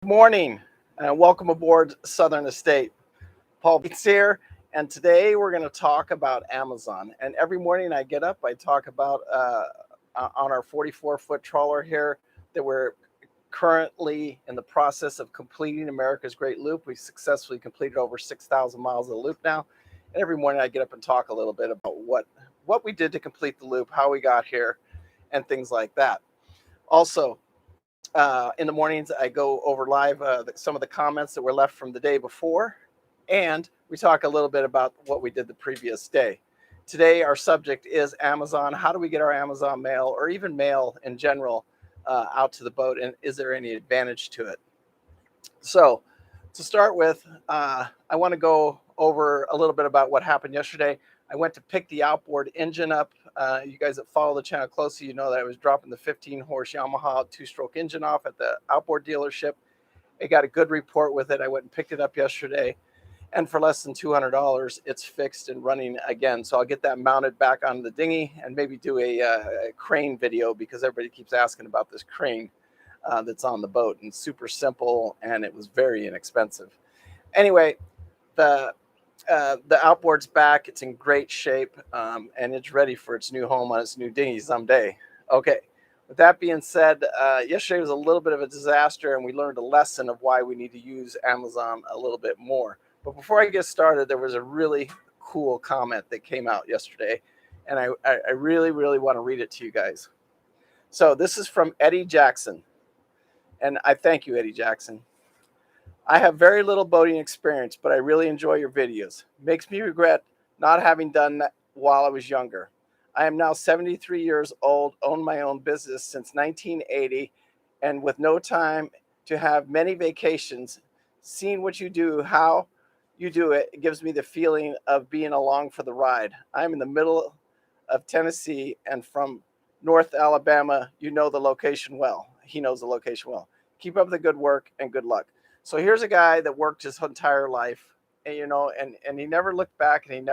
Morning and welcome aboard Southern Estate. Paul Bates here, and today we're going to talk about Amazon. And every morning I get up, I talk about on our 44-foot trawler here that we're currently in the process of completing America's Great Loop. We successfully completed over 6,000 miles of the loop now. And every morning I get up and talk a little bit about what we did to complete the loop, how we got here, and things like that. Also, in the mornings, I go over live some of the comments that were left from the day before, and we talk a little bit about what we did the previous day. Today, our subject is Amazon. How do we get our Amazon mail, or even mail in general, out to the boat, and is there any advantage to it? So, to start with, I want to go over a little bit about what happened yesterday. I went to pick the outboard engine up. You guys that follow the channel closely, you know that I was dropping the 15-horse Yamaha two-stroke engine off at the outboard dealership. I got a good report with it. I went and picked it up yesterday, and for less than $200, it's fixed and running again. So I'll get that mounted back on the dinghy and maybe do a crane video, because everybody keeps asking about this crane that's on the boat, and super simple, and it was very inexpensive. Anyway, the outboard's back. It's in great shape, and it's ready for its new home on its new dinghy someday. Okay, with that being said, yesterday was a little bit of a disaster, and we learned a lesson of why we need to use Amazon a little bit more. But before I get started, there was a really cool comment that came out yesterday, and I really want to read it to you guys. So this is from Eddie Jackson, and I thank you, Eddie Jackson. I have very little boating experience, but I really enjoy your videos. Makes me regret not having done that while I was younger. I am now 73 years old, own my own business since 1980, and with no time to have many vacations, seeing what you do, how you do it, it gives me the feeling of being along for the ride. I'm in the middle of Tennessee and from North Alabama. You know the location well. He knows the location well. Keep up the good work and good luck. So here's a guy that worked his entire life, and and he never looked back, and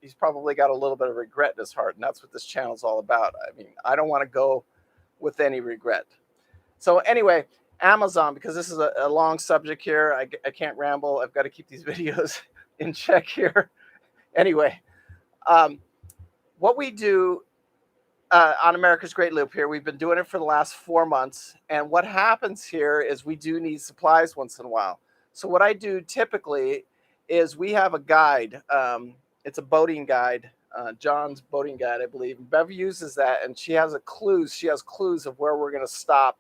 he's probably got a little bit of regret in his heart, and that's what this channel is all about. I mean, I don't want to go with any regret. So anyway, Amazon, because this is a long subject here, I can't ramble. I've got to keep these videos in check here. Anyway, what we do on America's Great Loop here, we've been doing it for the last 4 months. And what happens here is we do need supplies once in a while. So what I do typically is we have a guide. It's a boating guide, John's boating guide, I believe. Bev uses that, and she has clues. She has clues of where we're going to stop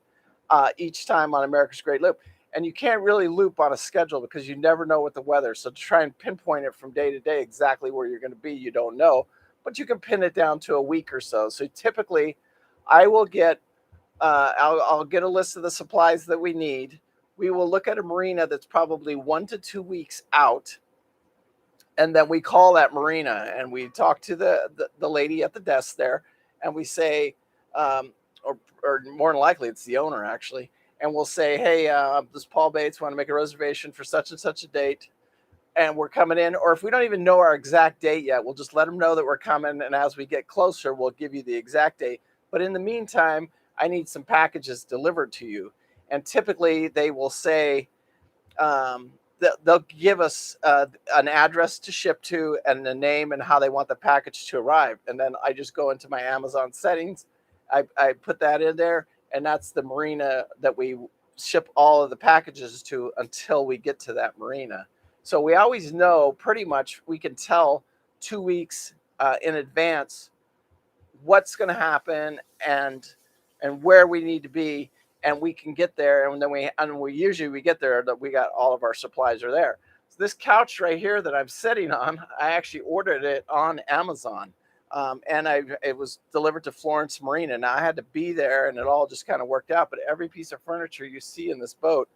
each time on America's Great Loop. And you can't really loop on a schedule because you never know what the weather. So to try and pinpoint it from day to day exactly where you're going to be, you don't know. But you can pin it down to a week or so. So typically, I will get, I'll get a list of the supplies that we need. We will look at a marina that's probably 1 to 2 weeks out, and then we call that marina, and we talk to the lady at the desk there, and we say, or more than likely it's the owner actually, and we'll say, hey, this is Paul Bates, want to make a reservation for such and such a date. And we're coming in, or if we don't even know our exact date yet, we'll just let them know that we're coming. And as we get closer, we'll give you the exact date. But in the meantime, I need some packages delivered to you. And typically they will say, they'll give us an address to ship to and the name and how they want the package to arrive. And then I just go into my Amazon settings. I put that in there, and that's the marina that we ship all of the packages to until we get to that marina. So we always know pretty much, we can tell 2 weeks in advance what's going to happen and where we need to be, and we can get there. And then we usually get there that we got all of our supplies are there. So this couch right here that I'm sitting on, I actually ordered it on Amazon, and it was delivered to Florence Marina. Now I had to be there, and it all just kind of worked out. But every piece of furniture you see in this boat,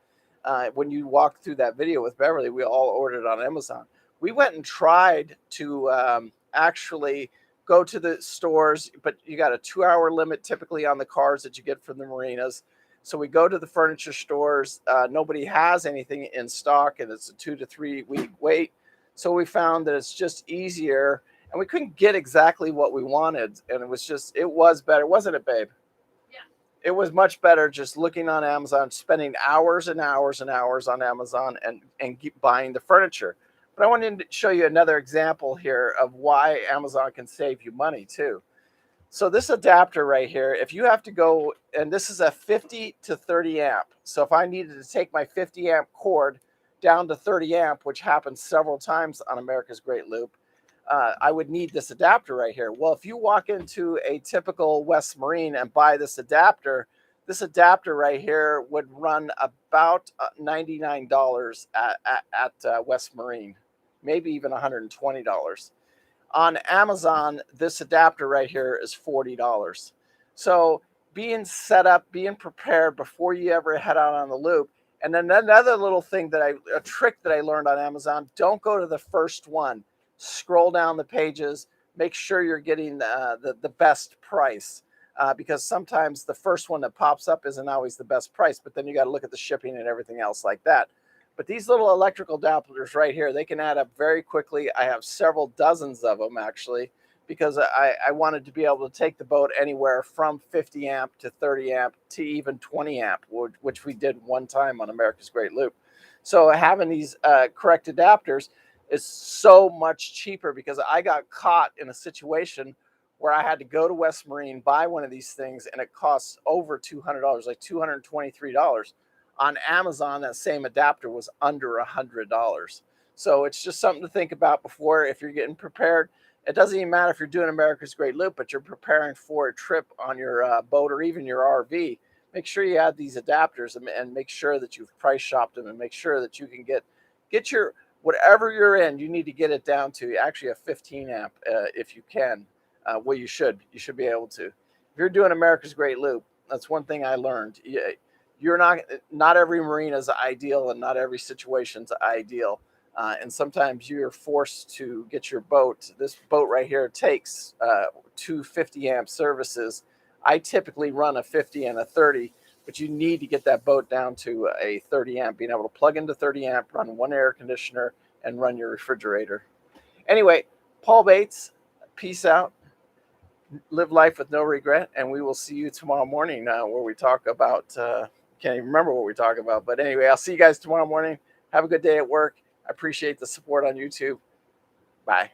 when you walk through that video with Beverly, we all ordered on Amazon. We went and tried to actually go to the stores, but you got a 2-hour limit typically on the cars that you get from the marinas. So we go to the furniture stores. Nobody has anything in stock, and it's a 2 to 3 week wait. So we found that it's just easier, and we couldn't get exactly what we wanted. And it was better. Wasn't it, babe? it was much better just looking on Amazon, spending hours and hours and hours on Amazon and keep buying the furniture. But I wanted to show you another example here of why Amazon can save you money too. So this adapter right here, if you have to go, and this is a 50 to 30 amp. So if I needed to take my 50 amp cord down to 30 amp, which happens several times on America's Great Loop, I would need this adapter right here. Well, if you walk into a typical West Marine and buy this adapter right here would run about $99 at West Marine, maybe even $120. On Amazon, this adapter right here is $40. So being set up, being prepared before you ever head out on the loop. And then another little thing a trick that I learned on Amazon, don't go to the first one. Scroll down the pages, make sure you're getting the best price. Because sometimes the first one that pops up isn't always the best price, but then you got to look at the shipping and everything else like that. But these little electrical adapters right here, they can add up very quickly. I have several dozens of them actually, because I wanted to be able to take the boat anywhere from 50 amp to 30 amp to even 20 amp, which we did one time on America's Great Loop. So having these correct adapters is so much cheaper, because I got caught in a situation where I had to go to West Marine, buy one of these things, and it costs over $200, like $223. On Amazon, that same adapter was under $100. So it's just something to think about before, if you're getting prepared. It doesn't even matter if you're doing America's Great Loop, but you're preparing for a trip on your boat or even your RV. Make sure you have these adapters and make sure that you've price shopped them, and make sure that you can get your, whatever you're in, you need to get it down to actually a 15 amp if you can. Well, you should be able to. If you're doing America's Great Loop, that's one thing I learned. You're not every marine is ideal, and not every situation's ideal. And sometimes you're forced to get your boat. This boat right here takes 2 50 amp services. I typically run a 50 and a 30, but you need to get that boat down to a 30 amp, being able to plug into 30 amp, run one air conditioner, and run your refrigerator. Anyway, Paul Bates, peace out. Live life with no regret, and we will see you tomorrow morning where we talk about, can't even remember what we talk about, but anyway, I'll see you guys tomorrow morning. Have a good day at work. I appreciate the support on YouTube. Bye.